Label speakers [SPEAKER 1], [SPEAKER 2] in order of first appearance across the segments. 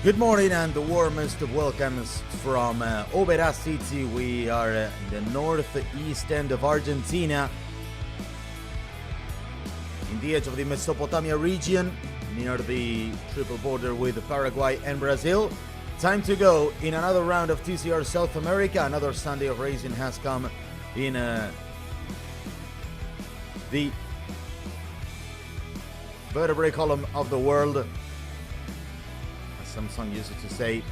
[SPEAKER 1] Good morning and the warmest of welcomes from OBERÁ city. We are in the northeast end of Argentina, in the edge of the Mesopotamia region, near the triple border with Paraguay and Brazil. Time to go in another round of TCR South America. Another Sunday of racing has come in the vertebrae column of the world. Samsung used to say.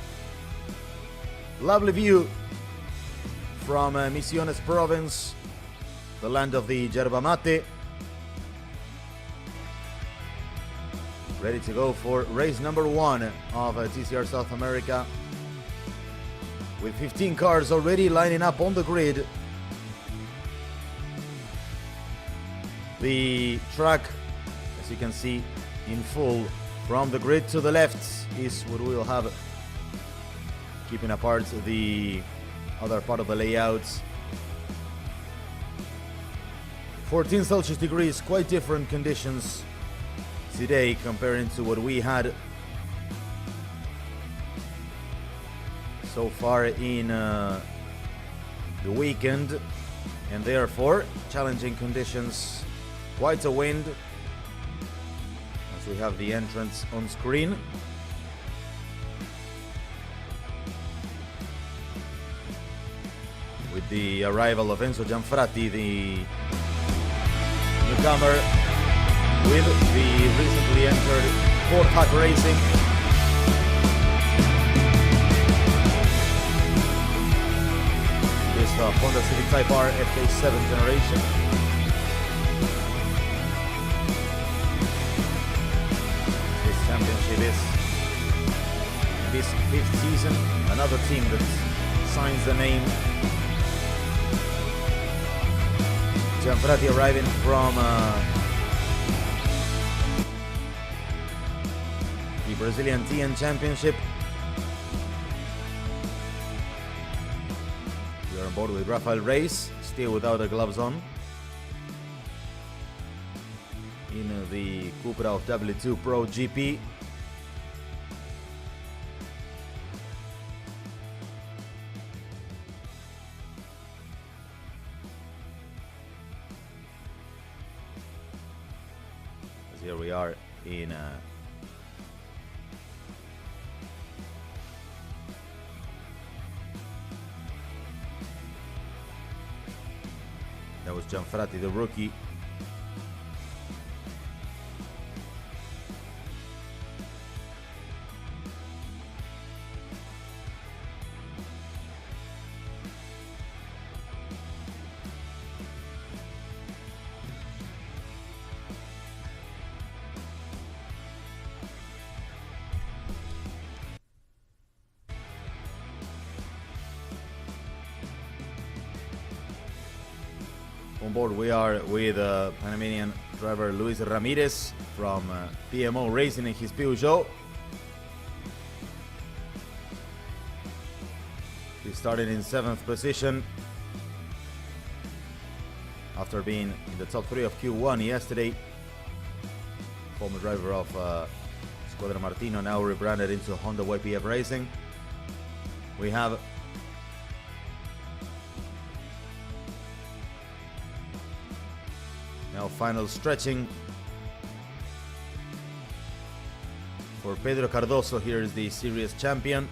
[SPEAKER 1] Lovely view from Misiones province, the land of the yerba mate. Ready to go for race number 1 of TCR South America, with 15 cars already lining up on the grid. The track, as you can see in full from the grid to the left, is what we will have, keeping apart the other part of the layout. 14 Celsius degrees, quite different conditions today comparing to what we had so far in the weekend, and therefore challenging conditions, quite a wind as we have the entrance on screen. With the arrival of Enzo Gianfratti, the newcomer with the recently entered Ford Hack Racing. This Honda Civic Type R FK7 generation. This championship is in this 5th season. Another team that signs the name. Gianfratti arriving from the Brazilian TN Championship. We are on board with Rafael Reis, still without the gloves on, in the Cupra of W2 Pro GP. Here we are in that was Gianfratti, the rookie. On board we are with Panamanian driver Luis Ramirez from PMO Racing in his Peugeot. He started in 7th position after being in the top 3 of Q1 yesterday. Former driver of Squadra Martino, now rebranded into Honda YPF Racing. We have now final stretching for Pedro Cardoso. Here is the series champion.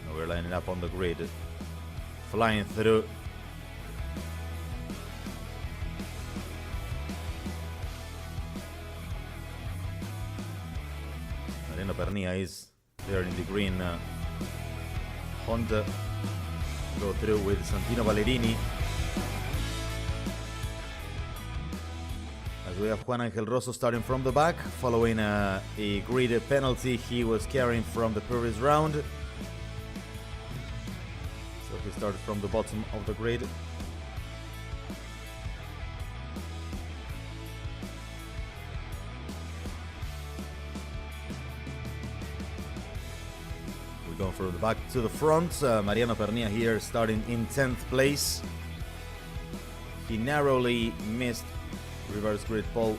[SPEAKER 1] Now we're lining up on the grid, flying through. Pernia is there in the green Honda. Go through with Santino Ballerini. As we have Juan Angel Rosso starting from the back, following a grid penalty he was carrying from the previous round. So he started from the bottom of the grid. Going from the back to the front. Mariano Pernia here starting in 10th place. He narrowly missed reverse grid pole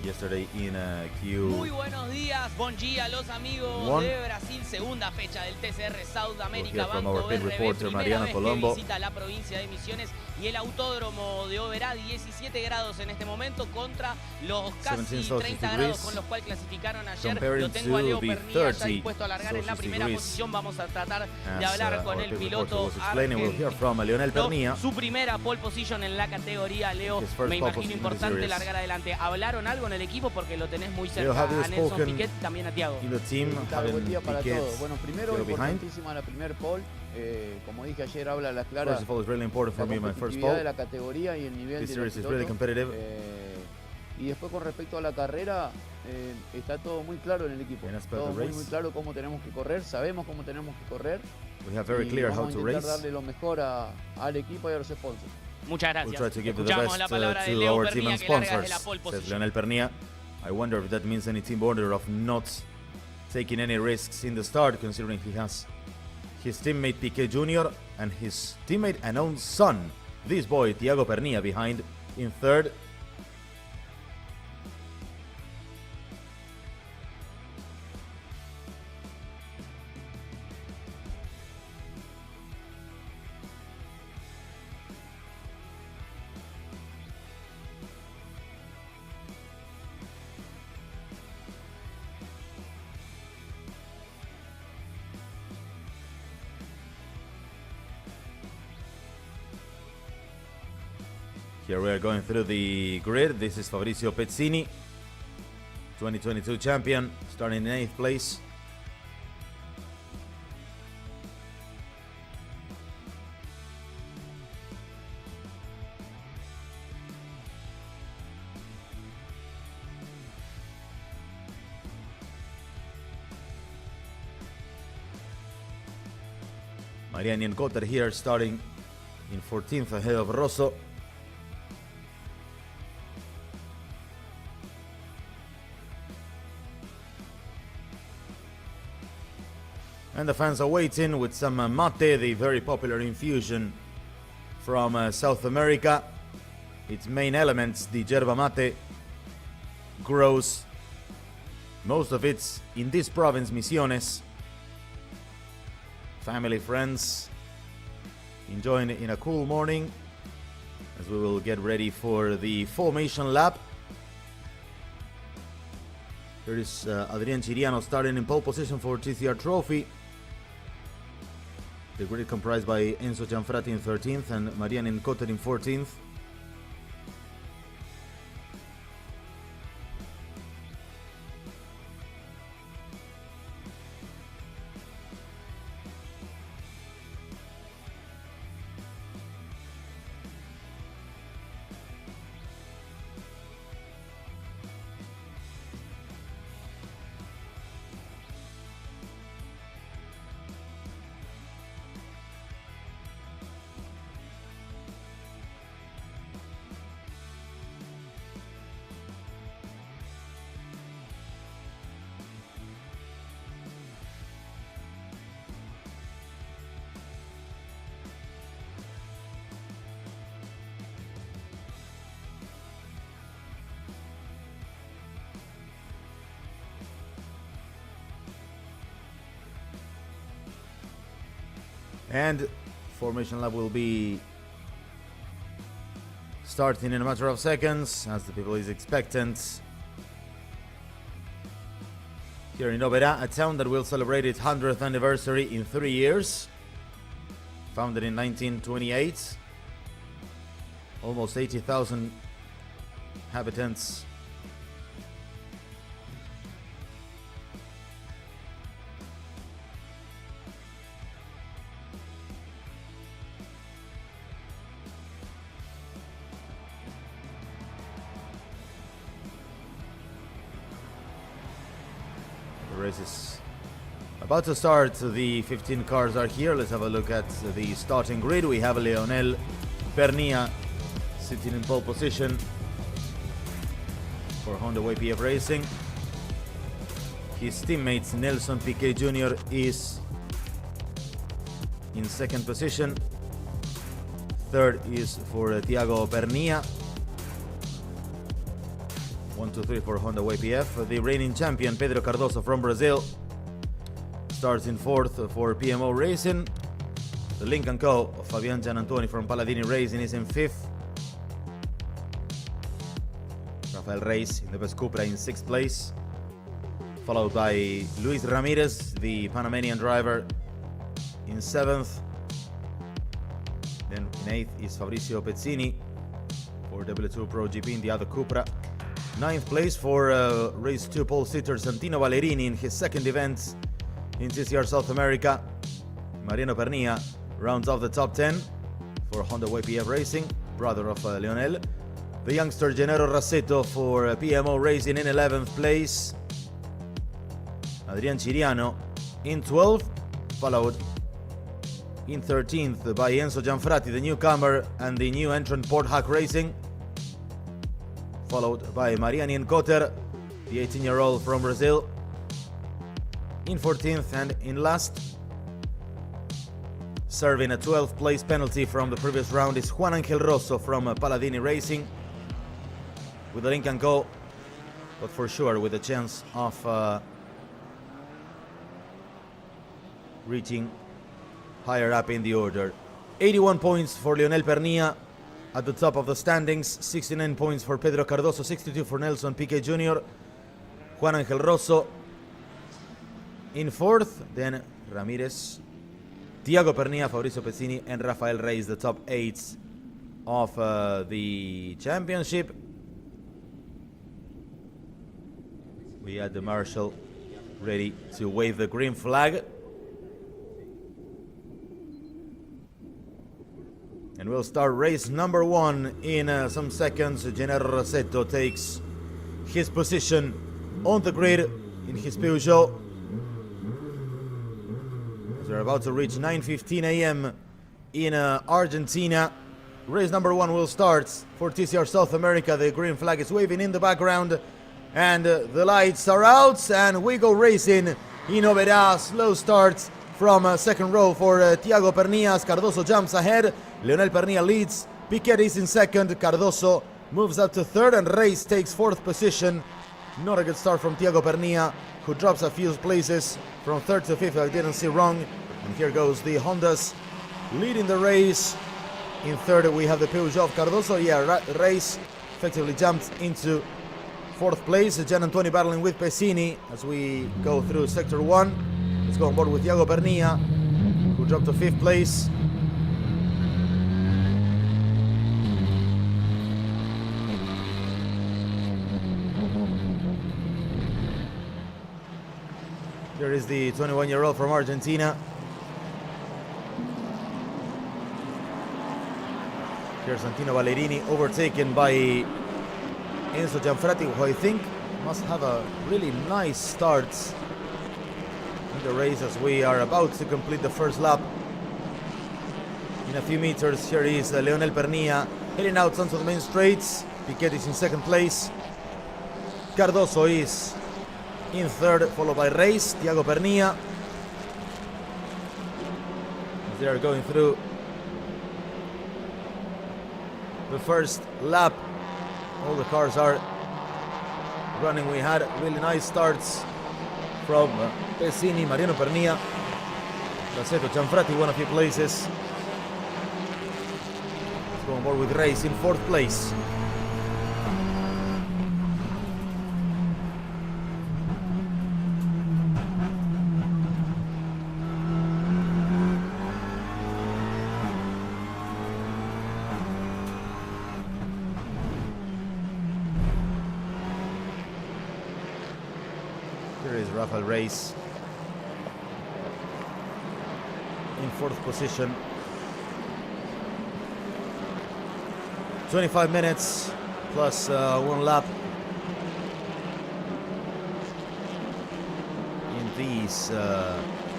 [SPEAKER 1] yesterday in Q.
[SPEAKER 2] Muy buenos días, bon dia a los amigos de Brasil, segunda fecha del TCR South America, Banco BRB, primera vez que visita la provincia de Misiones y el autódromo de OBERÁ, 17 grados en este momento contra los casi 30 grados con los cuales clasificaron ayer. Lo tengo a Leo Pernilla ya dispuesto a largar en la primera posición. Vamos a tratar de hablar con el piloto argentino. Su primera pole position en la categoría, Leo, me imagino importante largar adelante. ¿Hablaron algo en el equipo? Porque lo tenés muy cerca a Nelson Piquet, también a Tiago.
[SPEAKER 3] Buen día para todos. Bueno, primero importantísima la primer pole. Como dije ayer, habla a las claras la competitividad de la categoría y el nivel de los pilotos. Y después con respecto a la carrera, está todo muy claro en el equipo. Todo muy claro cómo tenemos que correr, sabemos cómo tenemos que correr. Y vamos a intentar darle lo mejor al equipo y a los sponsors.
[SPEAKER 2] Muchas gracias. Escuchamos la palabra de Leo Pernilla, que larga desde la pole position.
[SPEAKER 1] Leonel Pernilla. I wonder if that means any team order of not taking any risks in the start, considering he has his teammate Piquet Jr. and his teammate and own son, this boy Thiago Pernilla, behind in third. Here we are going through the grid. This is Fabrizio Pezzini, 2022 champion, starting in 8th place. Mariani and Cotter here starting in 14th ahead of Rosso. And the fans are waiting with some mate, the very popular infusion from South America. Its main elements, the yerba mate, grows most of it in this province, Misiones. Family, friends, enjoying it in a cool morning as we will get ready for the formation lap. Here is Adrián Chiriano starting in pole position for TCR Trophy. The grid comprised by Enzo Gianfrati in 13th and Mariani Cotter in 14th. And formation lap will be starting in a matter of seconds as the people is expectant. Here in OBERÁ, a town that will celebrate its 100th anniversary in 3 years. Founded in 1928. Almost 80,000 inhabitants. The race is about to start. The 15 cars are here. Let's have a look at the starting grid. We have Leonel Pernilla sitting in pole position for Honda YPF Racing. His teammate Nelson Piquet Jr. is in second position. third is for Thiago Pernilla. 1, 2, 3 for Honda YPF. The reigning champion Pedro Cardoso from Brazil starts in fourth for PMO Racing. The Lincoln Co. of Fabian Gianantoni from Palladini Racing is in fifth. Rafael Reis in the Best Cupra in sixth place, followed by Luis Ramirez, the Panamanian driver, in seventh. Then in eighth is Fabrizio Pezzini for W2 Pro GP in the other Cupra. Ninth place for race 2 pole sitter Santino Ballerini in his second event in TCR South America. Mariano Pernilla rounds off the top 10 for Honda YPF Racing, brother of Leonel. The youngster Gennaro Rassetto for PMO Racing in 11th place. Adrian Ciriano in 12th, followed in 13th by Enzo Gianfratti, the newcomer and the new entrant Port Hack Racing, followed by Marianien Cotter, the 18-year-old from Brazil, in 14th, and in last, serving a 12th place penalty from the previous round, is Juan Angel Rosso from Palladini Racing with the Lincoln Co, but for sure with a chance of reaching higher up in the order. 81 points for Leonel Pernilla at the top of the standings, 69 points for Pedro Cardoso, 62 for Nelson Piquet Jr., Juan Angel Rosso in fourth, then Ramirez, Thiago Pernilla, Fabrizio Pezzini, and Rafael Reis, the top 8 of the championship. We had the marshal ready to wave the green flag. And we'll start race number 1 in some seconds. Gennaro Rassetto takes his position on the grid in his Peugeot. They're about to reach 9:15 a.m. in Argentina. Race number 1 will start for TCR South America. The green flag is waving in the background, and the lights are out, and we go racing in OBERÁ. Slow start from second row for Thiago Pernilla. Cardoso jumps ahead. Leonel Pernilla leads. Piquet is in second. Cardoso moves up to third, and Reis takes fourth position. Not a good start from Thiago Pernilla, who drops a few places from third to fifth. I didn't see wrong. And here goes the Hondas leading the race. In third, we have the Peugeot of Cardoso. Yeah, Reis effectively jumped into fourth place. Gianantoni battling with Pezzini as we go through sector 1. Let's go on board with Thiago Pernilla, who dropped to fifth place. Here is the 21-year-old from Argentina. Here's Santino Ballerini, overtaken by Enzo Gianfratti, who I think must have a really nice start in the race as we are about to complete the first lap. In a few meters, here is Leonel Pernilla heading out onto the main straights. Piquet is in second place. Cardoso is in third, followed by Reis, Thiago Pernilla. They are going through the first lap. All the cars are running. We had really nice starts from Pezzini, Mariano Pernilla, Rassetto, Gianfratti won a few places. Let's go on board with Reis in fourth place. Here is Rafael Reis in fourth position. 25 minutes plus one lap in this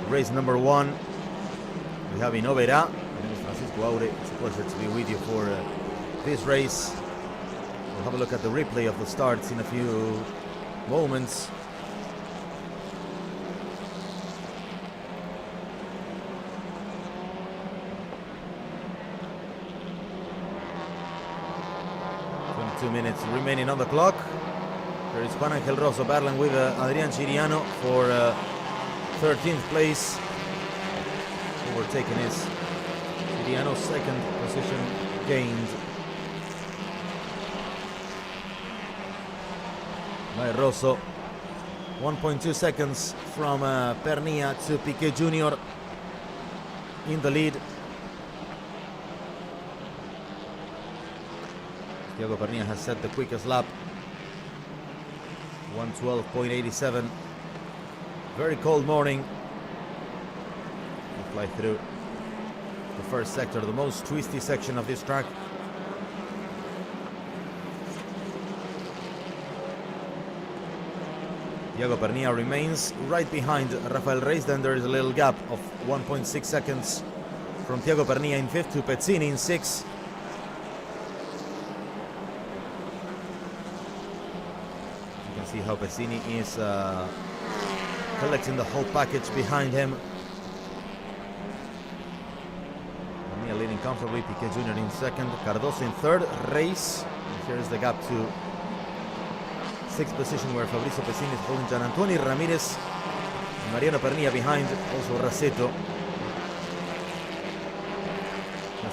[SPEAKER 1] race number 1 we have in OBERÁ. My name is Francisco Aure. It's a pleasure to be with you for this race. We'll have a look at the replay of the starts in a few moments. 2 minutes remaining on the clock. There is Juan Angel Rosso battling with Adrian Chiriano for 13th place. Overtaken is Chiriano's second position gained by Rosso. 1.2 seconds from Pernia to Piquet Jr. in the lead. Thiago Pernia has set the quickest lap. 1:12.87. Very cold morning. We fly through the first sector, the most twisty section of this track. Thiago Pernia remains right behind Rafael Reis. Then there is a little gap of 1.6 seconds from Thiago Pernia in 5th to Pezzini in 6th. You can see how Pezzini is collecting the whole package behind him. Pernia leading comfortably, Piquet Jr. in 2nd, Cardoso in 3rd, Reis. Here's the gap to 6th position where Fabrizio Pezzini is holding Gianantoni, Ramirez, Mariano Pernia behind, also Rasetto.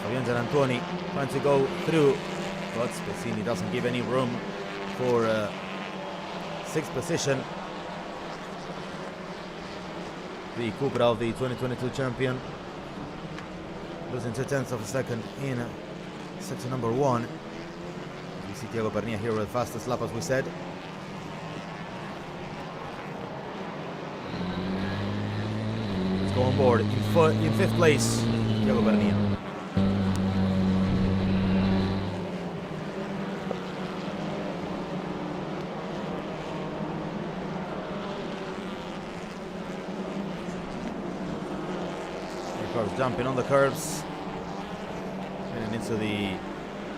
[SPEAKER 1] Fabian Gianantoni trying to go through, but Pezzini doesn't give any room for 6th position. The Cupra of the 2022 champion, losing 2/10 of a second in section number 1. You see Thiago Pernia here with the fastest lap, as we said. Let's go on board in 5th place, Thiago Pernia. Cars jumping on the curves, heading into the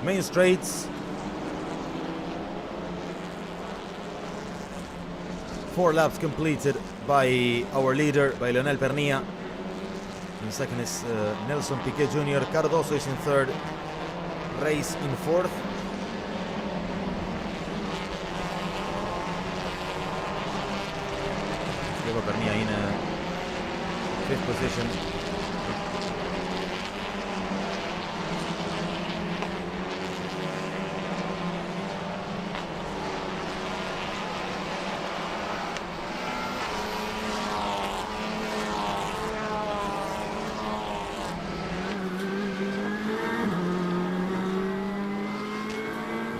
[SPEAKER 1] main straights. 4 laps completed by our leader, by Leonel Pernia. In 2nd is Nelson Piquet Jr. Cardoso is in 3rd, Reis in 4th. Thiago Pernia in 5th position.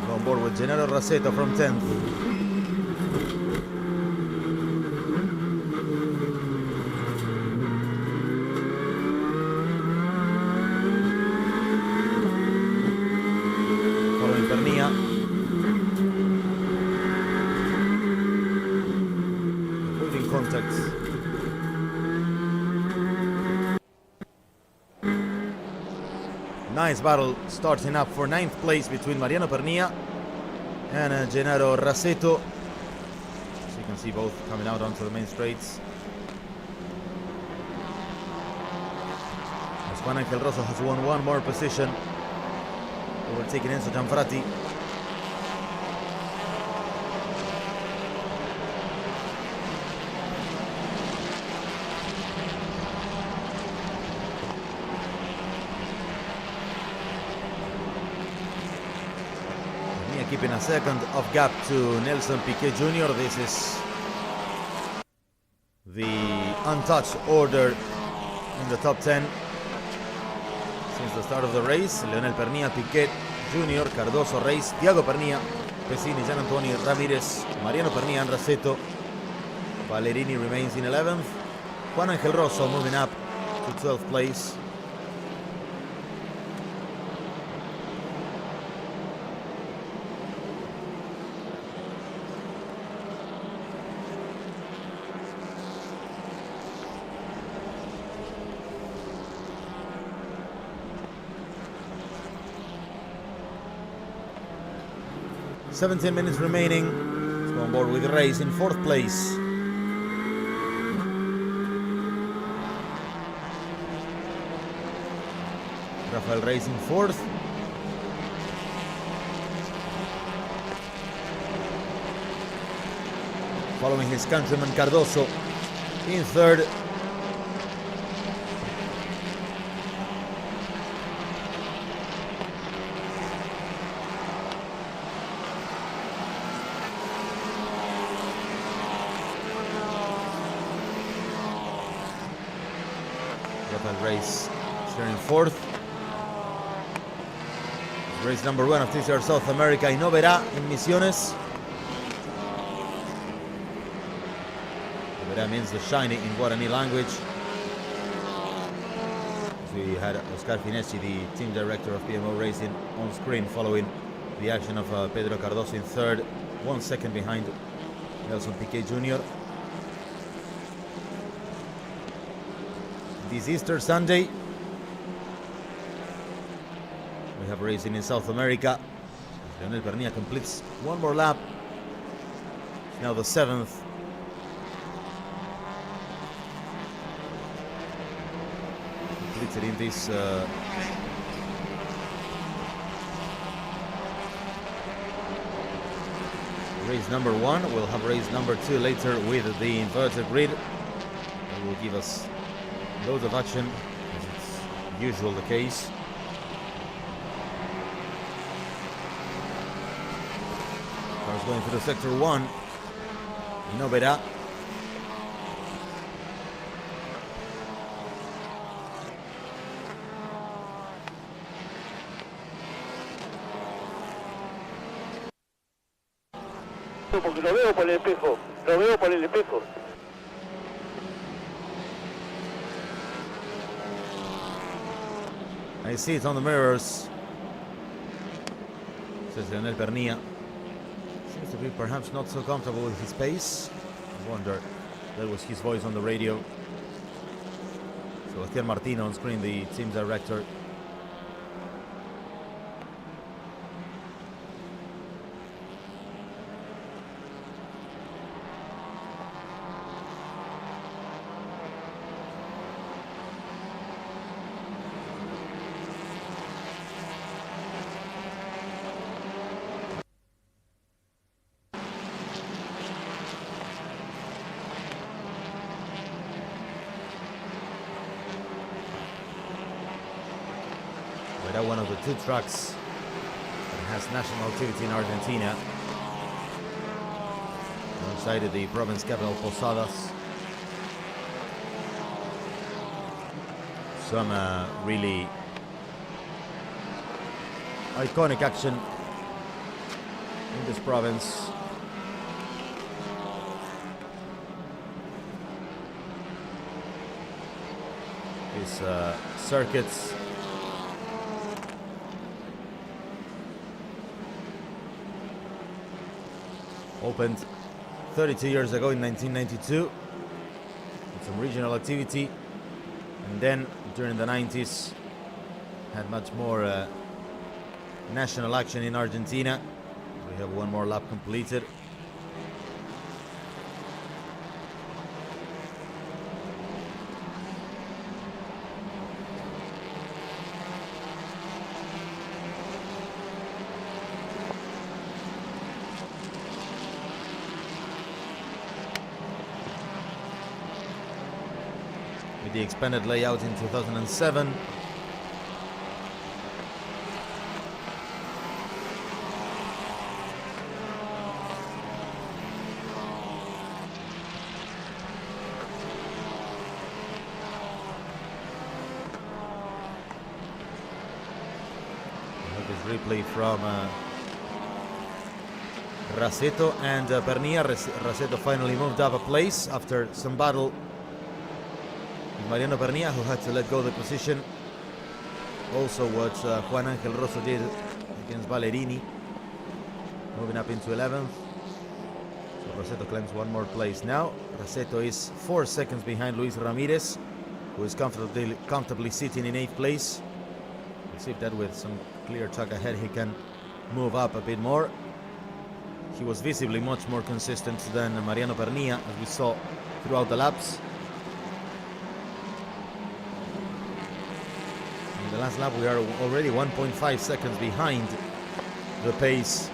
[SPEAKER 1] On board with Gennaro Rasetto from 10th. Following Pernia. Moving contacts. Nice battle starting up for 9th place between Mariano Pernia and Gennaro Rasetto. So you can see both coming out onto the main straights. As Juan Angel Rosso has won 1 more position, overtaking Enzo Gianfratti. Keeping a second of gap to Nelson Piquet Jr. This is the untouched order in the top 10 since the start of the race. Leonel Pernia, Piquet Jr., Cardoso, Reis, Thiago Pernia, Pezzini, Gianantoni, Ramirez, Mariano Pernia and Rasetto. Ballerini remains in 11th. Juan Angel Rosso moving up to 12th place. "17 minutes remaining." Let's go on board with Reis in 4th place. Rafael Reis in 4th. following his countryman Cardoso in third. Race here in fourth. Race number 1 of TCR South America in OBERÁ in Misiones. OBERÁ means the shiny in Guarani language. We had Oscar Fineschi, the team director of PMO Racing, on screen following the action of Pedro Cardoso in third, 1 second behind Nelson Piquet Jr. This Easter Sunday, we have racing in South America. Leonel Pernilla completes one more lap. It's now the 7th. Completed in this race number 1. We'll have race number 2 later with the inverted grid. It will give us loads of action, as it's usual the case. Cars going through sector 1 in OBERÁ.
[SPEAKER 4] Porque lo veo por el espejo, lo veo por el espejo.
[SPEAKER 1] I see it on the mirrors, says Leonel Pernilla. Seems to be perhaps not so comfortable with his pace. I wonder, that was his voice on the radio. Sebastián Martino on screen, the team director. One of the 2 tracks that has national activity in Argentina, alongside the province capital Posadas. Some really iconic action in this province. These circuits opened 32 years ago in 1992 with some regional activity, and then during the 90s had much more national action in Argentina. We have one more lap completed. With the expanded layout in 2007. Replay from Raceto and Pernilla. Raceto finally moved up a place after some battle with Mariano Pernilla, who had to let go of the position. Also what Juan Angel Rosso did against Ballerini, moving up into 11th. So Raceto claims one more place now. Raceto is 4 seconds behind Luis Ramirez, who is comfortably sitting in 8th place. We'll see if that with some clear track ahead he can move up a bit more. He was visibly much more consistent than Mariano Pernilla, as we saw throughout the laps. In the last lap we are already 1.5 seconds behind the pace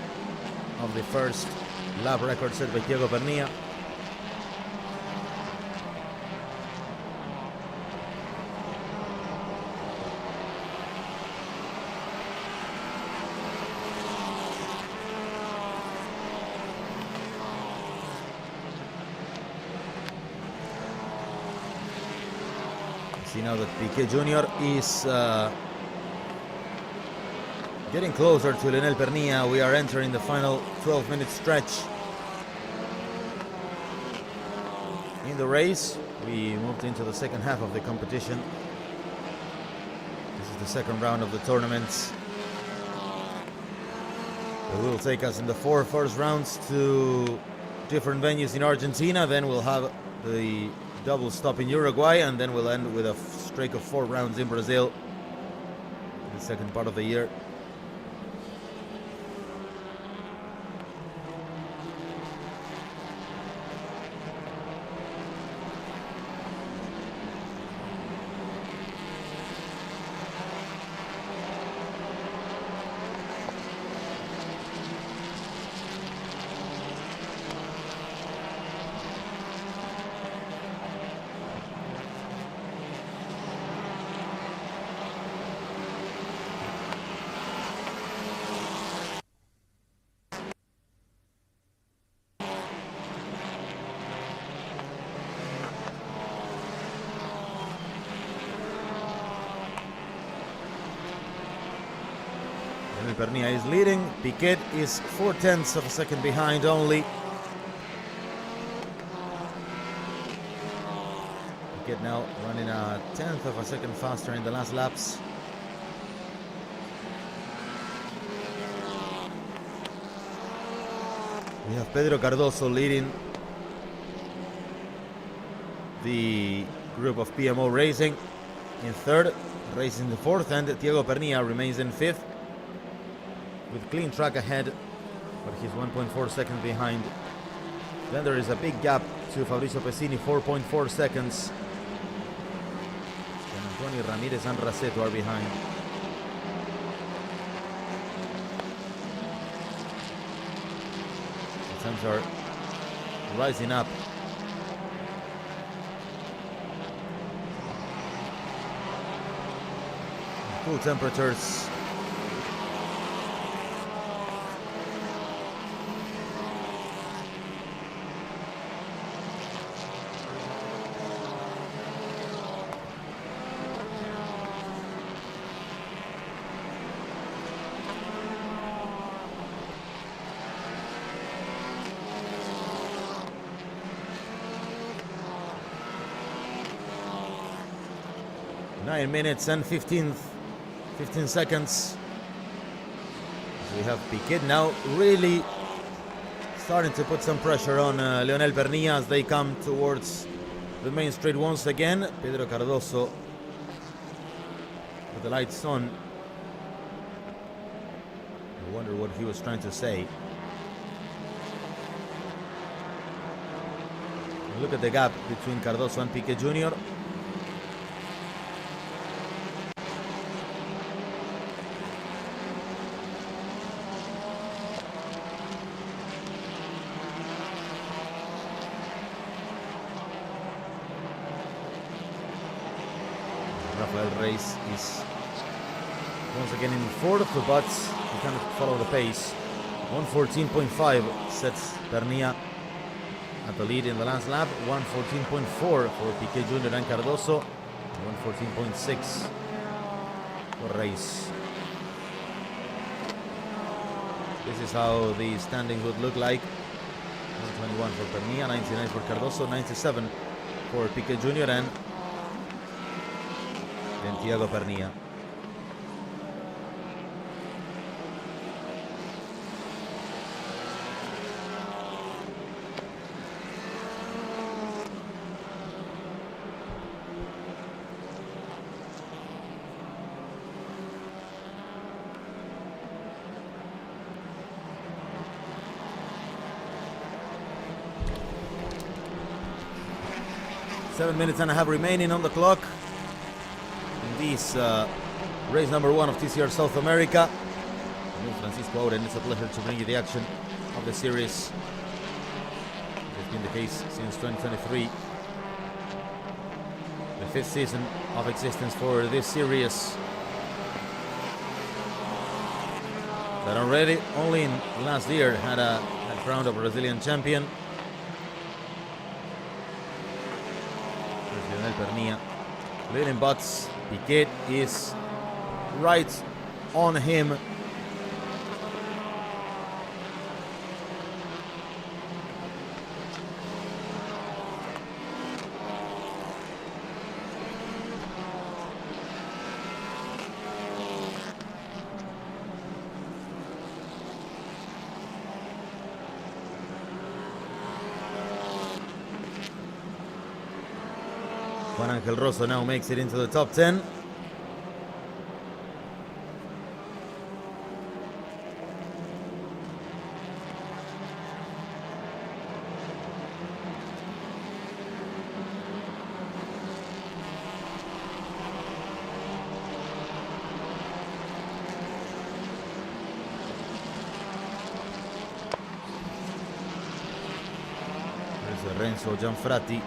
[SPEAKER 1] of the first lap record set by Diego Pernilla. See now that Piquet Jr. is getting closer to Leonel Pernilla. We are entering the final 12-minute stretch in the race. We moved into the second half of the competition. This is the second round of the tournament. It will take us in the 4 first rounds to different venues in Argentina. Then we'll have the double stop in Uruguay, and then we'll end with a streak of 4 rounds in Brazil in the second part of the year. Pernilla is leading. Piquet is 0.4 of a second behind only. Piquet now running a 1/10 of a second faster in the last laps. We have Pedro Cardoso leading the group of PMO Racing in third, racing the fourth, and Thiago Pernilla remains in fifth with clean track ahead, but he's 1.4 seconds behind. Then there is a big gap to Fabrizio Pesini, 4.4 seconds. And Antonio Ramirez and Raceto are behind. The times are rising up. Cool temperatures. Nine minutes and 15 seconds. So we have Piquet now really starting to put some pressure on Leonel Pernilla as they come towards the main straight once again. Pedro Cardoso with the lights on. I wonder what he was trying to say. Look at the gap between Cardoso and Piquet Jr. Race is once again in fourth, but he cannot follow the pace. 1:14.5 sets Pernilla at the lead in the last lap. 1:14.4 for Piquet Jr. and Cardoso. 1:14.6 for Race. This is how the standings would look like. 121 for Pernilla, 99 for Cardoso, 97 for Piquet Jr. and Thiago Pernilla. Seven minutes and a half remaining on the clock. This race number 1 of TCR South America. I'm Francisco Aura, and it's a pleasure to bring you the action of the series. It's been the case since 2023. The 5th season of existence for this series. That already, only in last year, had crowned a Brazilian champion. Leonel Pernilla Bleeding butts. Piquet is right on him. Juan Ángel Rosso now makes it into the top 10. There's Renzo Gianfratti.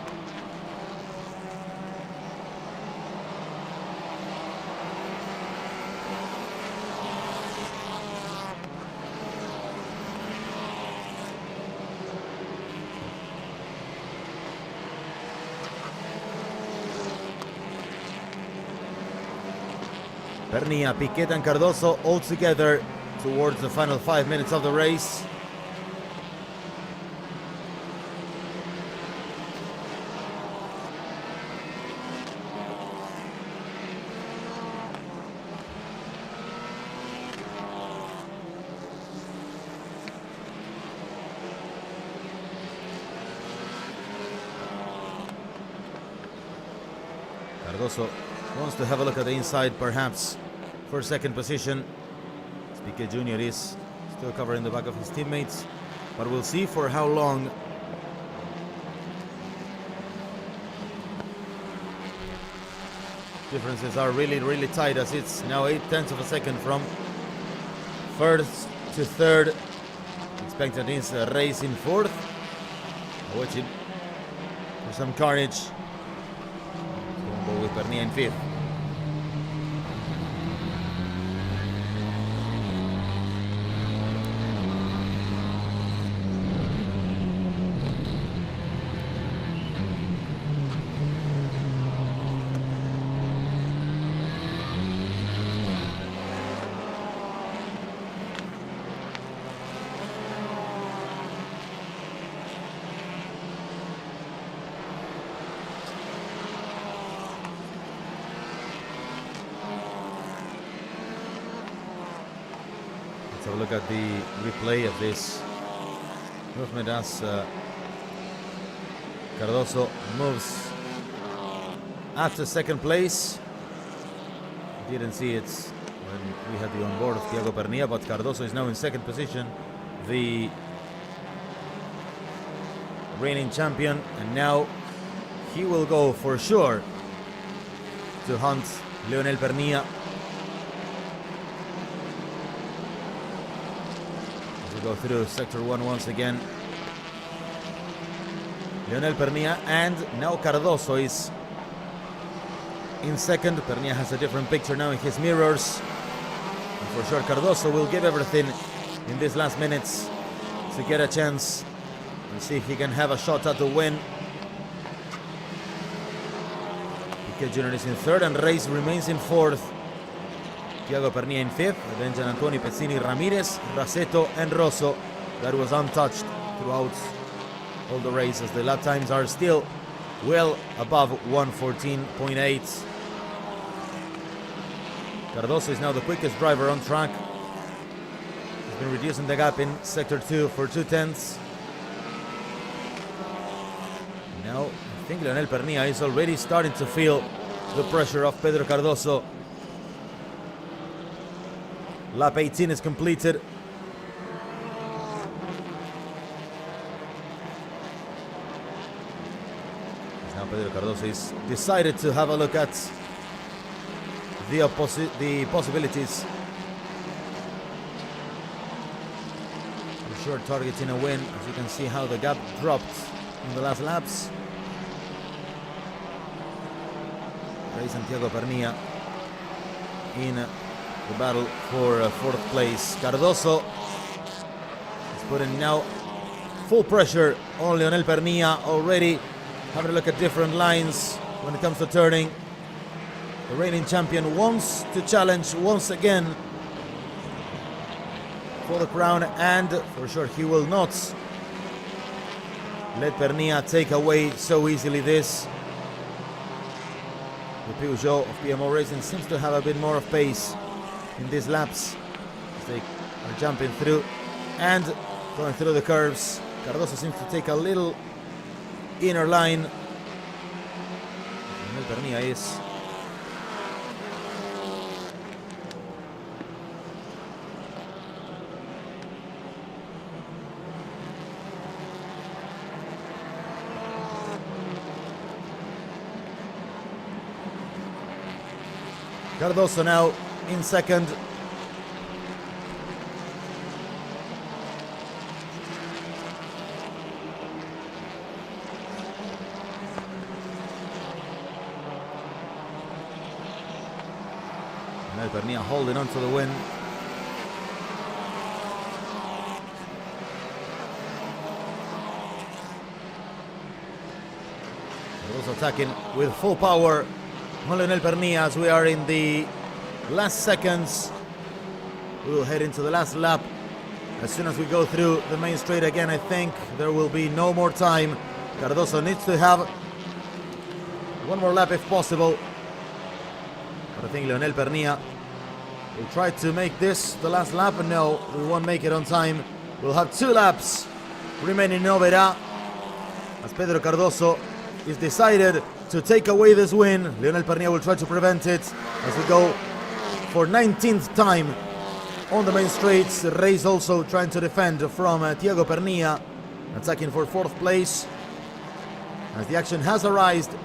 [SPEAKER 1] Pernilla, Piquet and Cardoso all together towards the final 5 minutes of the race. Cardoso wants to have a look at the inside, perhaps for second position. Piquet Jr. is still covering the back of his teammates, but we'll see for how long. Differences are really tight, as it's now 0.8 of a second from first to third. Expected is a race in fourth. Watching for some carnage. Go with Pernilla in fifth. Let's have a look at the replay of this movement as Cardoso moves after second place. Didn't see it when we had the onboard of Thiago Pernilla, but Cardoso is now in second position, the reigning champion, and now he will go for sure to hunt Leonel Pernilla. Go through sector 1 once again. Leonel Pernilla and now Cardoso is in second. Pernilla has a different picture now in his mirrors. And for sure Cardoso will give everything in these last minutes to get a chance and see if he can have a shot at the win. Piquet Jr. is in third and Reis remains in fourth. Thiago Pernilla in fifth, then Gianantonio, Pezzini, Ramirez, Rasetto and Rosso. That was untouched throughout all the races. The lap times are still well above 1:14.8. Cardoso is now the quickest driver on track. He's been reducing the gap in sector 2 for 2/10. Now I think Leonel Pernilla is already starting to feel the pressure of Pedro Cardoso. Lap 18 is completed. Now Pedro Cardoso is decided to have a look at the possibilities. For sure targeting a win, as you can see how the gap dropped in the last laps. Rey Santiago Pernilla in the battle for fourth place. Cardoso is putting now full pressure on Leonel Pernilla, already having a look at different lines when it comes to turning. The reigning champion wants to challenge once again for the crown, and for sure he will not let Pernia take away so easily this. The Peugeot of PMO Racing seems to have a bit more of pace in these laps as they are jumping through and going through the curves. Cardoso seems to take a little inner line. Pernia is Cardoso now in second. Now Pernia holding on to the win. Cardoso attacking with full power. Lionel Pernia, as we are in the last seconds. We will head into the last lap. As soon as we go through the main straight again, I think there will be no more time. Cardoso needs to have one more lap if possible. But I think Lionel Pernia will try to make this the last lap, and no, we won't make it on time. We'll have 2 laps remaining in OBERÁ as Pedro Cardoso is decided to take away this win. Lionel Pernia will try to prevent it as we go for 19th time on the main straights. Race also trying to defend from Thiago Pernia, attacking for 4th place as the action has arisen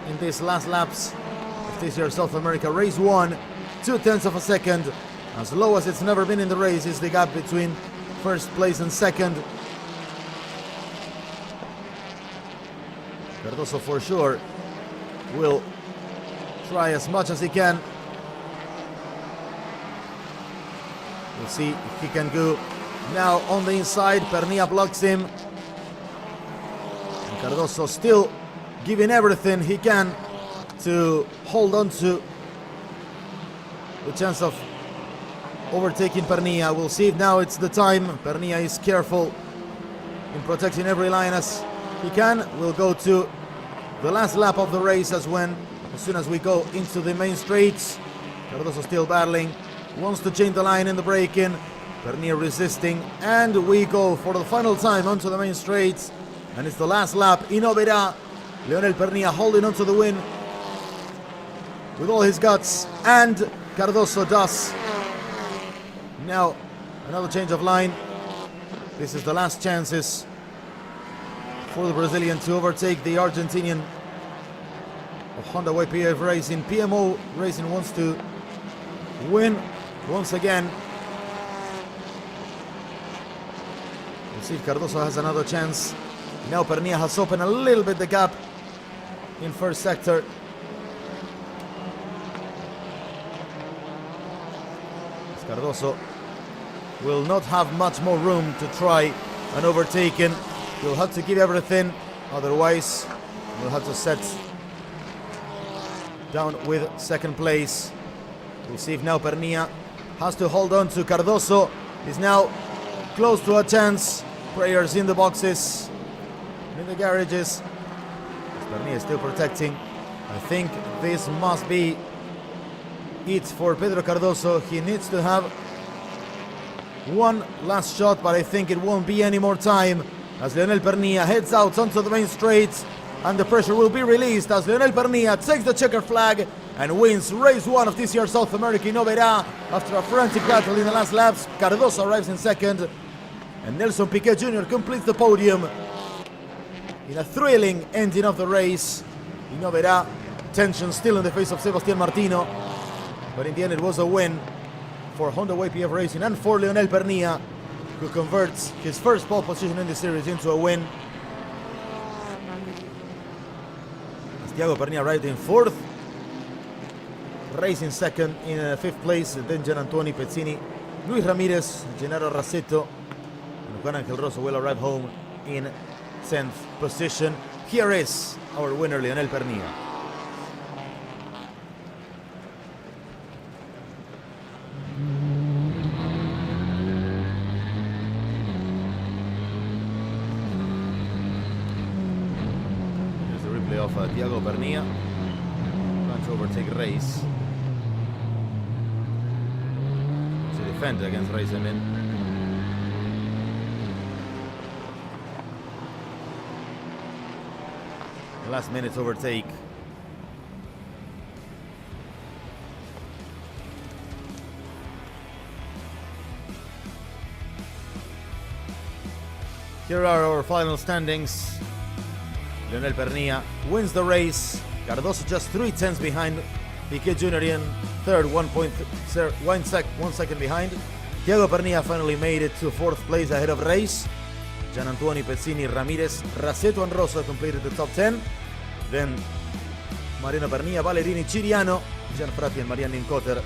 [SPEAKER 1] in these last laps of TCR South America. Race 1, 0.2 of a second. As low as it's never been in the race is the gap between first place and second. Cardoso for sure will try as much as he can. We'll see if he can go now on the inside. Pernia blocks him. And Cardoso still giving everything he can to hold on to the chance of overtaking Pernia. We'll see if now it's the time. Pernia is careful in protecting every line as he can. We'll go to the last lap of the race as soon as we go into the main straights. Cardoso still battling, wants to change the line in the braking. Pernia resisting, and we go for the final time onto the main straights, and it's the last lap in OBERÁ. Lionel Pernia holding on to the win with all his guts, and Cardoso does. Now another change of line. This is the last chances for the Brazilian to overtake the Argentinian of Honda YPF Racing. PMO Racing wants to win once again. We'll see if Cardoso has another chance. Now Pernia has opened a little bit the gap in first sector. Cardoso will not have much more room to try and overtaking. He'll have to give everything, otherwise we'll have to set down with second place. We'll see if now Pernia has to hold on to Cardoso. He's now close to a chance. Prayers in the boxes, in the garages. Pernia is still protecting. I think this must be it for Pedro Cardoso. He needs to have one last shot, but I think it won't be any more time as Lionel Pernia heads out onto the main straight, and the pressure will be released as Lionel Pernia takes the checker flag and wins race 1 of TCR South America in OBERÁ after a frantic battle in the last laps. Cardoso arrives in second, and Nelson Piquet Jr. completes the podium in a thrilling ending of the race in OBERÁ. Tension still in the face of Sebastián Martino, but in the end it was a win for Honda YPF Racing and for Lionel Pernia, who converts his first pole position in the series into a win. As Thiago Pernia arrived in 4th, racing second in 5th place, then Gian Antoni Pezzini, Luis Ramirez, Gennaro Rasetto, and Juan Angel Rosso will arrive home in 10th position. Here is our winner, Lionel Pernia. Thiago Pernilla. Trying to overtake Reis. To defend against Reis, I mean. The last minute overtake. Here are our final standings. Lionel Pernilla wins the race. Cardoso just 3/10 behind. Piquet Jr. in third, 1 second behind. Thiago Pernilla finally made it to fourth place ahead of Reis. Gian Antonio Pezzini, Ramirez, Raceto and Rosso completed the top 10. Then Mariano Pernilla, Ballerini, Ciriano, Gian Frati and Marianne Incoter.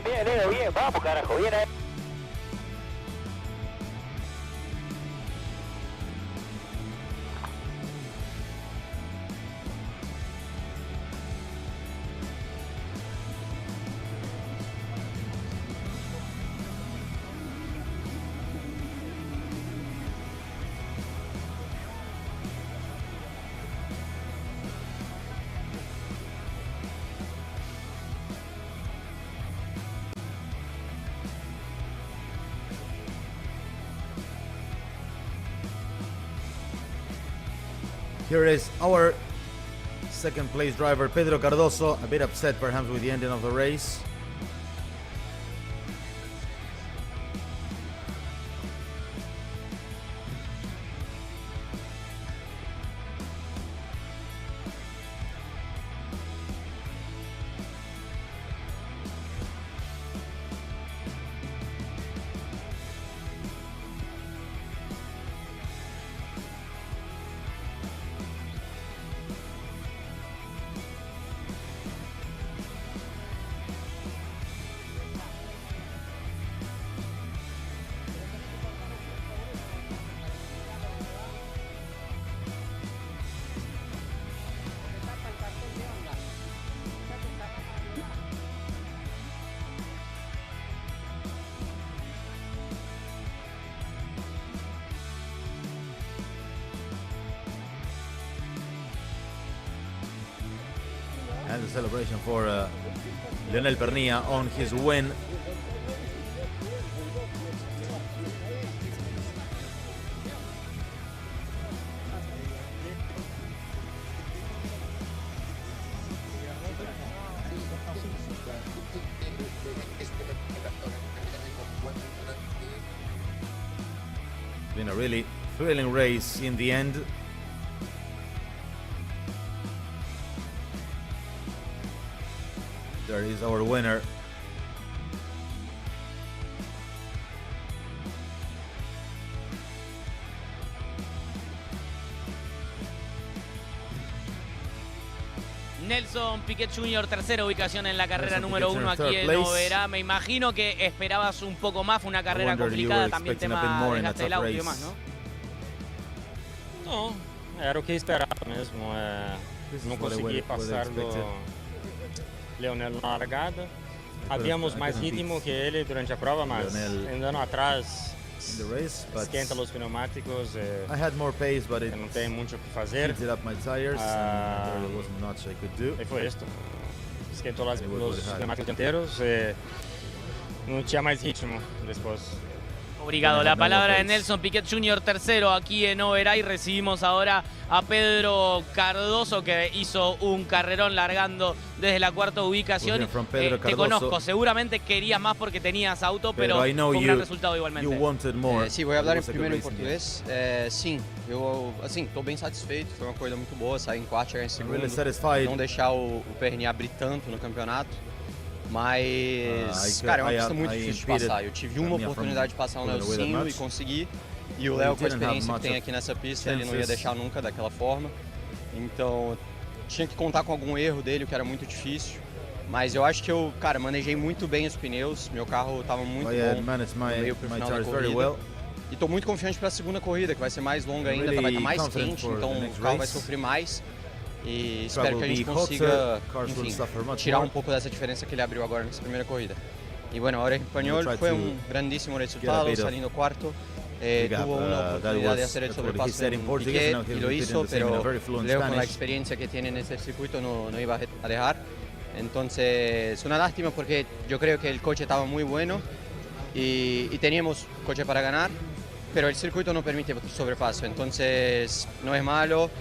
[SPEAKER 4] Bien, Leo, bien, vamos carajo, bien ahí.
[SPEAKER 1] Here is our second place driver, Pedro Cardoso, a bit upset perhaps with the ending of the race. And the celebration for Lionel Pernilla on his win. Been a really thrilling race in the end. There is our winner.
[SPEAKER 2] Nelson Piquet Jr., tercera ubicación en la carrera número 1 aquí en OBERÁ. Me imagino que esperabas un poco más, fue una carrera complicada, también tema desgaste del auto y demás, ¿no?
[SPEAKER 5] Não, era o que esperava mesmo. Não consegui passar do Leonel na largada. Havíamos mais ritmo que ele durante a prova, mas andando atrás esquenta os pneumáticos. Não tem muito o que fazer. E foi isso. Esquentou os pneumáticos dianteiros. Não tinha mais ritmo depois.
[SPEAKER 2] Obrigado. La palabra de Nelson Piquet Jr., tercero aquí en OBERÁ, y recibimos ahora a Pedro Cardoso, que hizo un carrerón largando desde la cuarta ubicación. Te conozco, seguramente querías más porque tenías auto, pero fue un gran resultado igualmente.
[SPEAKER 6] Sim, vou falar primeiro em português. Sim, eu estou bem satisfeito, foi uma corrida muito boa, sair em quarto, chegar em segundo, não deixar o Pernilla abrir tanto no campeonato. Mas, cara, é uma pista muito difícil de passar. Eu tive uma oportunidade de passar um Leozinho e consegui. E o Léo, com a experiência que tem aqui nessa pista, ele não ia deixar nunca daquela forma. Então, tinha que contar com algum erro dele, o que era muito difícil. Mas eu acho que eu, cara, manejei muito bem os pneus. Meu carro estava muito bom no meio pro final da corrida. E estou muito confiante para a segunda corrida, que vai ser mais longa ainda, vai estar mais quente, então o carro vai sofrer mais. E espero que a gente consiga, enfim, tirar um pouco dessa diferença que ele abriu agora nessa primeira corrida. Y bueno, ahora en español fue un grandísimo resultado, saliendo cuarto. Tuvo una oportunidad de hacer el sobrepaso en Piquet y lo hizo, pero Leo con la experiencia que tiene en ese circuito no iba a dejar. Entonces, una lástima porque yo creo que el coche estaba muy bueno y teníamos coche para ganar, pero el circuito no permite sobrepaso, entonces no es malo.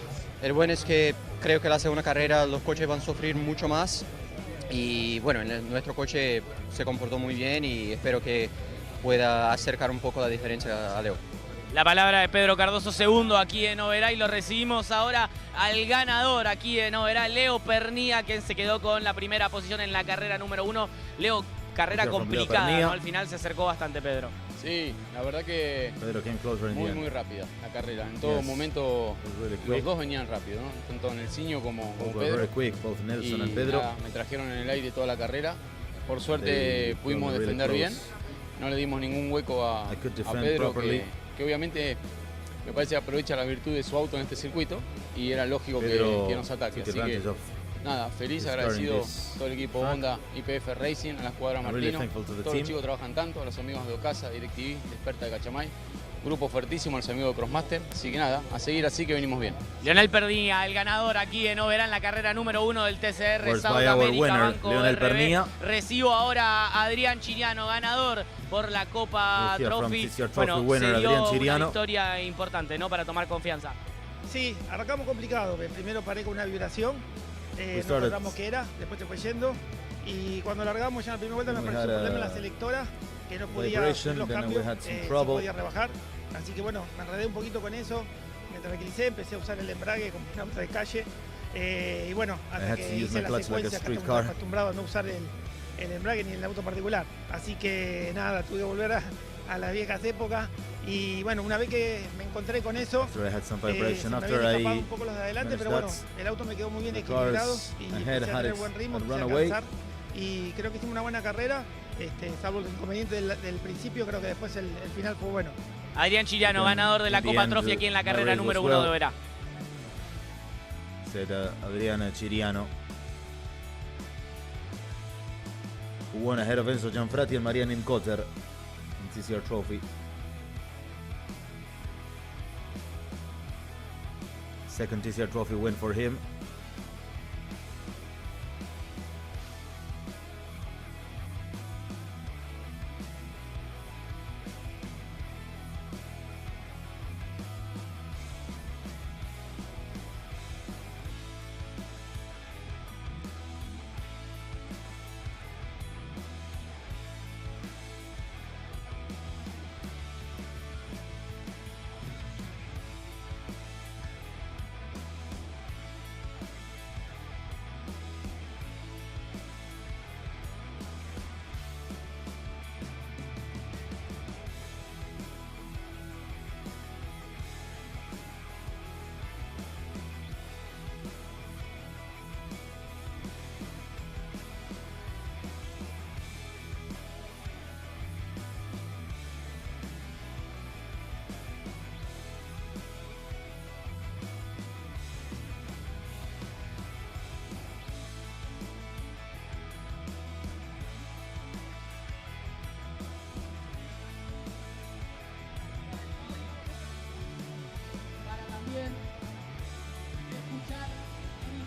[SPEAKER 6] El bueno es que creo que la segunda carrera los coches van a sufrir mucho más y bueno, nuestro coche se comportó muy bien y espero que pueda acercar un poco la diferencia a Leo.
[SPEAKER 2] La palabra de Pedro Cardoso, segundo aquí en OBERÁ, y lo recibimos ahora al ganador aquí en OBERÁ, Leo Pernía, quien se quedó con la primera posición en la carrera número 1. Leo, carrera complicada, ¿no? Al final se acercó bastante Pedro.
[SPEAKER 3] Sí, la verdad que muy rápida la carrera. En todo momento los dos venían rápido, ¿no? Tanto Nelsinho como Pedro. Nada, me trajeron en el aire toda la carrera. Por suerte pudimos defender bien. No le dimos ningún hueco a Pedro, que obviamente me parece que aprovecha la virtud de su auto en este circuito y era lógico que nos ataque. Así que nada, feliz, agradecido a todo el equipo Honda, IPF Racing, a la escuadra Martino, todos los chicos trabajan tanto, a los amigos de Ocasa, DirecTV, de Experta de Cachamay, grupo fuertísimo, a los amigos de Crossmaster, así que nada, a seguir así que venimos bien.
[SPEAKER 2] Leonel Pernía, el ganador aquí en OBERÁ en la carrera número 1 del TCR Sudamérica, Banco BRB. Recibo ahora a Adrián Chiriano, ganador por la Copa Trophy. Bueno, se dio una victoria importante, ¿no? Para tomar confianza.
[SPEAKER 7] Sí, arrancamos complicado. Primero paré con una vibración, no encontramos qué era, después se fue yendo. Y cuando largamos ya en la primera vuelta me apareció un problema en la selectora, que no podía hacer los cambios, se podía rebajar. Así que bueno, me enredé un poquito con eso, me tranquilicé, empecé a usar el embrague como un auto de calle. Y bueno, hasta que hice la secuencia, acá estamos acostumbrados a no usar el embrague ni el auto particular. Así que nada, tuve que volver a las viejas épocas. Y bueno, una vez que me encontré con eso, se me habían escapado un poco los de adelante, pero bueno, el auto me quedó muy bien equilibrado y empecé a tener buen ritmo, empecé a alcanzar. Y creo que hicimos una buena carrera, salvo el inconveniente del principio, creo que después el final fue bueno.
[SPEAKER 2] Adrián Chiriano, ganador de la Copa Trophy aquí en la carrera número 1 de OBERÁ.
[SPEAKER 1] Adrián Chiriano, who won ahead of Enzo Gianfratti and Marianne Imkotter in TCR Trophy. Second TCR Trophy win for him.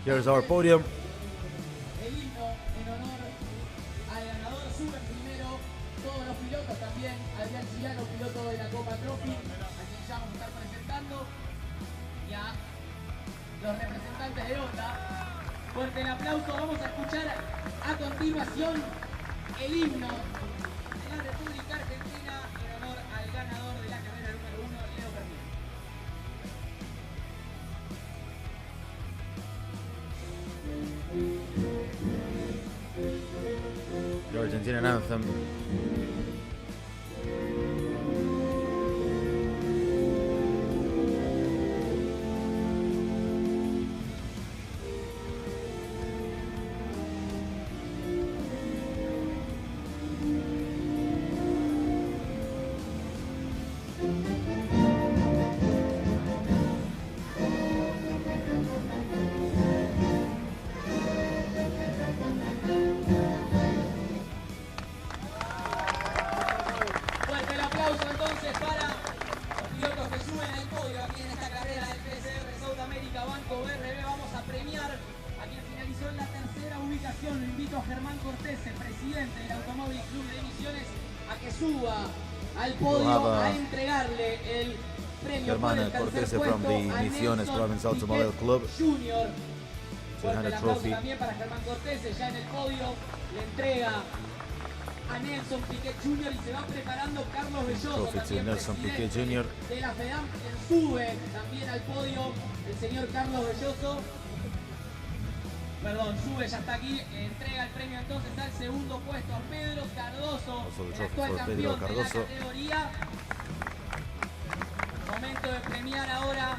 [SPEAKER 1] Here's our podium.
[SPEAKER 2] El himno en honor al ganador sube primero, todos los pilotos también, Adrián Chiriano, piloto de la Copa Trophy, a quien ya vamos a estar presentando, y a los representantes de Honda. Fuerte el aplauso, vamos a escuchar a continuación el himno de la República Argentina en honor al ganador de la carrera número 1, Leo Pernía.
[SPEAKER 1] an anthem.
[SPEAKER 2] BRB vamos a premiar a quien finalizó en la tercera ubicación. Lo invito a Germán Cortés, el presidente del Automóvil Club de Misiones, a que suba al podio a entregarle el premio por el tercer puesto
[SPEAKER 1] from the
[SPEAKER 2] a
[SPEAKER 1] Misiones
[SPEAKER 2] Nelson
[SPEAKER 1] Province Automobile Club.
[SPEAKER 2] Junior. Fuerte el aplauso
[SPEAKER 1] trophy.
[SPEAKER 2] también para Germán Cortés, ya en el podio le entrega a Nelson Piquet Jr. y se va preparando Carlos Belloso, también
[SPEAKER 1] Nelson Piquet Jr.
[SPEAKER 2] de la FEDAM, quien sube también al podio, el señor Carlos Belloso. Perdón, sube, ya está aquí, entrega el premio entonces al segundo puesto a Pedro Cardoso, el actual campeón de la categoría. Momento de premiar ahora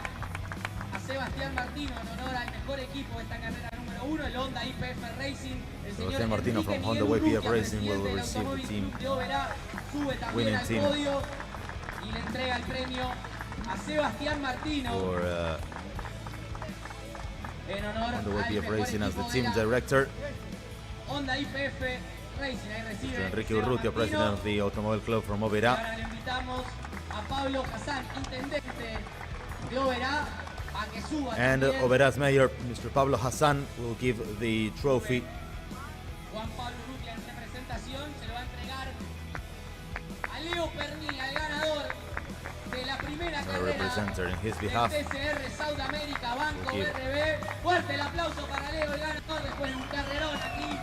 [SPEAKER 2] a Sebastián Martino en honor al mejor equipo de esta carrera número 1, el Honda YPF Racing. El señor
[SPEAKER 1] Martino
[SPEAKER 2] Enrique
[SPEAKER 1] from Honda
[SPEAKER 2] Miguel
[SPEAKER 1] YPF
[SPEAKER 2] Urrutia,
[SPEAKER 1] Racing will
[SPEAKER 2] presidente del
[SPEAKER 1] receive the
[SPEAKER 2] Automóvil
[SPEAKER 1] team
[SPEAKER 2] Club de OBERÁ, sube también
[SPEAKER 1] winning
[SPEAKER 2] al
[SPEAKER 1] team
[SPEAKER 2] podio y le entrega el premio a Sebastián Martino
[SPEAKER 1] for
[SPEAKER 2] en honor
[SPEAKER 1] Honda
[SPEAKER 2] al
[SPEAKER 1] YPF
[SPEAKER 2] mejor
[SPEAKER 1] Racing as
[SPEAKER 2] equipo
[SPEAKER 1] the
[SPEAKER 2] de
[SPEAKER 1] team
[SPEAKER 2] la
[SPEAKER 1] director.
[SPEAKER 2] Honda YPF Racing. Ahí recibe
[SPEAKER 1] Enrique
[SPEAKER 2] Seba
[SPEAKER 1] Urrutia,
[SPEAKER 2] Martino.
[SPEAKER 1] president of the Automobile Club from
[SPEAKER 2] Y
[SPEAKER 1] OBERÁ.
[SPEAKER 2] ahora le invitamos a Pablo Hassan, intendente de OBERÁ, a que suba
[SPEAKER 1] And
[SPEAKER 2] también.
[SPEAKER 1] OBERÁ's mayor, Mr. Pablo Hassan, will give the trophy.
[SPEAKER 2] Juan Pablo Urrutia en representación se lo va a entregar a Leo Pernilla, el ganador de la primera carrera
[SPEAKER 1] Representer in his behalf.
[SPEAKER 2] del TCR South America, Banco
[SPEAKER 1] Aquí.
[SPEAKER 2] BRB. Fuerte el aplauso para Leo, el ganador después de un carrerón aquí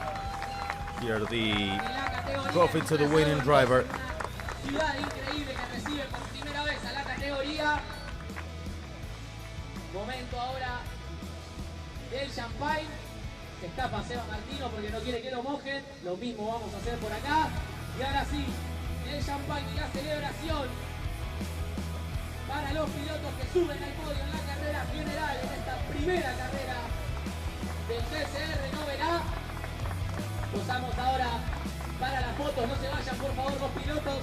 [SPEAKER 1] Here
[SPEAKER 2] en
[SPEAKER 1] the
[SPEAKER 2] la categoría.
[SPEAKER 1] trophy to the winning driver.
[SPEAKER 2] Una ciudad increíble que recibe por primera vez a la categoría. Momento ahora del champagne. Se escapa Seba Martino porque no quiere que lo mojen. Lo mismo vamos a hacer por acá. Y ahora sí, el champagne y la celebración para los pilotos que suben al podio en la carrera general, en esta primera carrera del TCR en OBERÁ. Posamos ahora para las fotos. No se vayan, por favor, los pilotos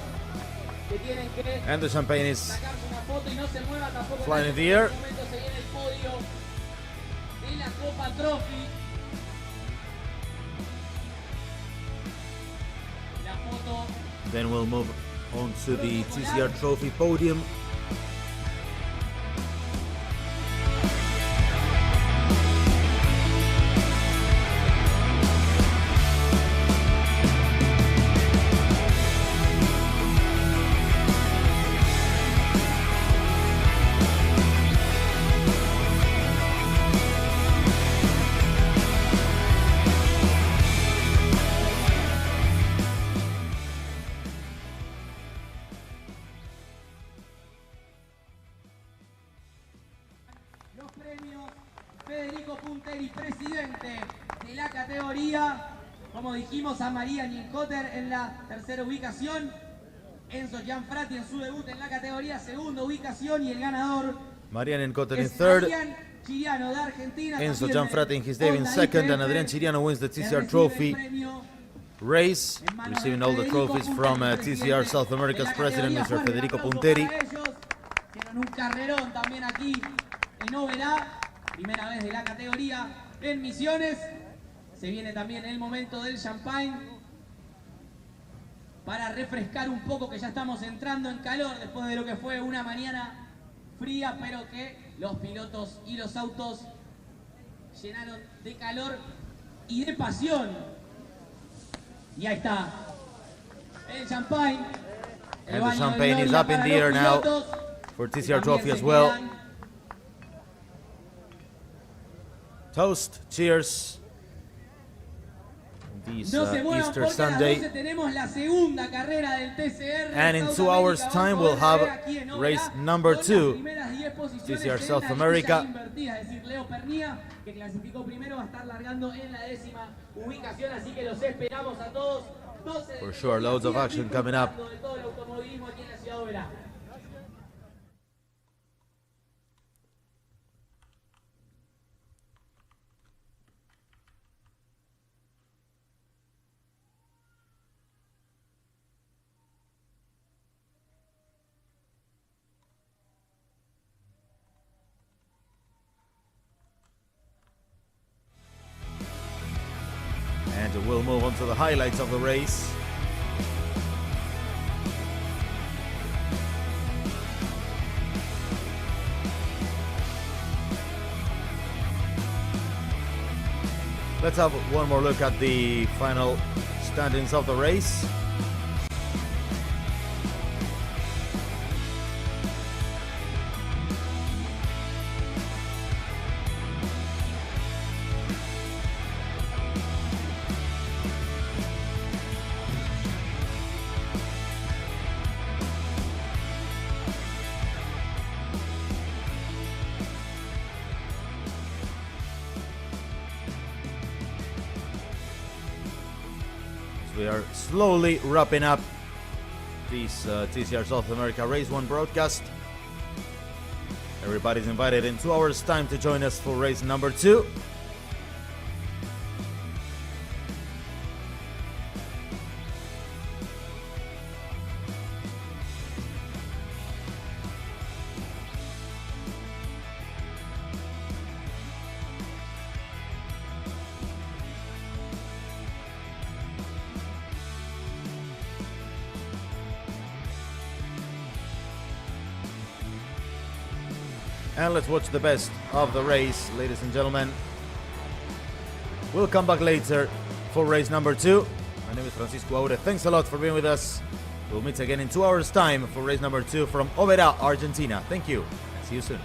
[SPEAKER 2] que tienen que
[SPEAKER 1] And the champagne is
[SPEAKER 2] sacarse una foto y no se mueva tampoco.
[SPEAKER 1] flying in the air.
[SPEAKER 2] En este momento se viene el podio de la Copa Trophy. La foto.
[SPEAKER 1] Then we'll move on to the TCR Trophy podium.
[SPEAKER 2] Los premios Federico Punteri, presidente de la categoría. Como dijimos, a María Niencotter en la tercera ubicación. Enzo Gianfratti en su debut en la categoría, segunda ubicación. Y el ganador
[SPEAKER 1] Marian Encotter in
[SPEAKER 2] es
[SPEAKER 1] third.
[SPEAKER 2] Adrián Chiriano de Argentina.
[SPEAKER 1] Enzo
[SPEAKER 2] también
[SPEAKER 1] Gianfratti in his debut in
[SPEAKER 2] Honda
[SPEAKER 1] second.
[SPEAKER 2] YPF,
[SPEAKER 1] And Adrián Chiriano wins the
[SPEAKER 2] que
[SPEAKER 1] TCR
[SPEAKER 2] recibe
[SPEAKER 1] Trophy
[SPEAKER 2] el premio
[SPEAKER 1] race,
[SPEAKER 2] en manos de
[SPEAKER 1] receiving all the
[SPEAKER 2] Federico
[SPEAKER 1] trophies
[SPEAKER 2] Punteri,
[SPEAKER 1] from TCR
[SPEAKER 2] presidente
[SPEAKER 1] South
[SPEAKER 2] de
[SPEAKER 1] America's
[SPEAKER 2] la
[SPEAKER 1] president,
[SPEAKER 2] categoría.
[SPEAKER 1] Mr.
[SPEAKER 2] Fuerte
[SPEAKER 1] Federico
[SPEAKER 2] aplauso
[SPEAKER 1] Punteri.
[SPEAKER 2] para ellos. Hicieron un carrerón también aquí en OBERÁ. Primera vez de la categoría en Misiones. Se viene también el momento del champagne para refrescar un poco, que ya estamos entrando en calor después de lo que fue una mañana fría, pero que los pilotos y los autos llenaron de calor y de pasión. Y ahí está el champagne. El
[SPEAKER 1] And the
[SPEAKER 2] baño de
[SPEAKER 1] champagne is
[SPEAKER 2] gloria
[SPEAKER 1] up in
[SPEAKER 2] para
[SPEAKER 1] the
[SPEAKER 2] los
[SPEAKER 1] air now
[SPEAKER 2] pilotos,
[SPEAKER 1] for
[SPEAKER 2] que
[SPEAKER 1] TCR
[SPEAKER 2] también
[SPEAKER 1] Trophy
[SPEAKER 2] se
[SPEAKER 1] as well.
[SPEAKER 2] quedan.
[SPEAKER 1] Toast, cheers. This
[SPEAKER 2] No se muevan
[SPEAKER 1] Easter
[SPEAKER 2] porque a las
[SPEAKER 1] Sunday.
[SPEAKER 2] 12 tenemos la segunda carrera del TCR.
[SPEAKER 1] And in
[SPEAKER 2] South
[SPEAKER 1] 2 hours'
[SPEAKER 2] America,
[SPEAKER 1] time,
[SPEAKER 2] Banco
[SPEAKER 1] we'll have
[SPEAKER 2] BRB aquí en OBERÁ,
[SPEAKER 1] race number
[SPEAKER 2] con las
[SPEAKER 1] 2.
[SPEAKER 2] primeras 10 posiciones
[SPEAKER 1] TCR
[SPEAKER 2] en
[SPEAKER 1] South
[SPEAKER 2] la
[SPEAKER 1] America.
[SPEAKER 2] grilla invertida, es decir, Leo Pernilla, que clasificó primero, va a estar largando en la 10ª ubicación, así que los esperamos a todos
[SPEAKER 1] For sure, loads of action coming up. And we'll move on to the highlights of the race. Let's have one more look at the final standings of the race. We are slowly wrapping up this TCR South America Race 1 broadcast. Everybody's invited in 2 hours time to join us for race number 2. And let's watch the best of the race, ladies and gentlemen. We'll come back later for race number 2. My name is Francisco Aure. Thanks a lot for being with us. We'll meet again in 2 hours time for race number 2 from OBERÁ, Argentina. Thank you. See you soon.